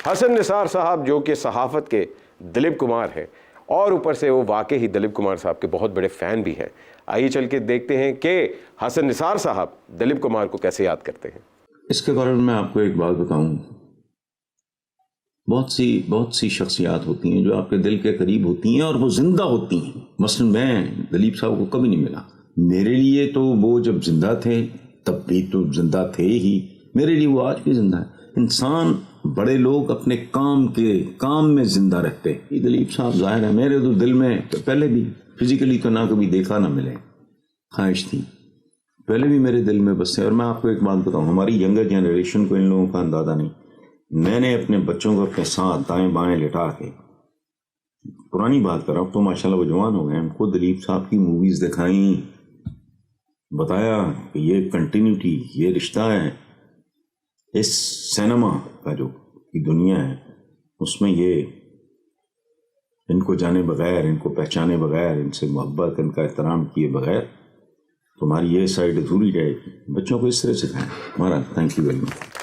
حسن نثار صاحب جو کہ صحافت کے دلیپ کمار ہیں اور اوپر سے وہ واقعی دلیپ کمار صاحب کے بہت بڑے فین بھی ہیں. آئیے چل کے دیکھتے ہیں کہ حسن نثار صاحب دلیپ کمار کو کیسے یاد کرتے ہیں. اس کے بارے میں آپ کو ایک بات بتاؤں. بہت سی شخصیات ہوتی ہیں جو آپ کے دل کے قریب ہوتی ہیں اور وہ زندہ ہوتی ہیں. مثلا میں دلیپ صاحب کو کبھی نہیں ملا. میرے لیے تو وہ جب زندہ تھے تب بھی تو زندہ تھے ہی، میرے لیے وہ آج بھی زندہ ہے. انسان بڑے لوگ اپنے کام میں زندہ رہتے. یہ دلیپ صاحب ظاہر ہے میرے تو دل میں پہلے بھی فزیکلی تو نہ کبھی دیکھا نہ ملے، خواہش تھی پہلے بھی میرے دل میں بسے. اور میں آپ کو ایک بات بتاؤں، ہماری ینگر جنریشن کو ان لوگوں کا اندازہ نہیں. میں نے اپنے بچوں کو اپنے ساتھ دائیں بائیں لٹا کے، پرانی بات کر رہا ہوں، تو ماشاءاللہ وہ جوان ہو گئے، ہم کو دلیپ صاحب کی موویز دکھائیں، بتایا کہ یہ کنٹینیوٹی، یہ رشتہ ہے اس سینما کا جو دنیا ہے، اس میں یہ ان کو جانے بغیر، ان کو پہچانے بغیر، ان سے محبت، ان کا احترام کیے بغیر تمہاری یہ سائڈ ادھوری رہے گی. بچوں کو اس طرح سکھائیں. ہمارا تھینک یو ویری مچ.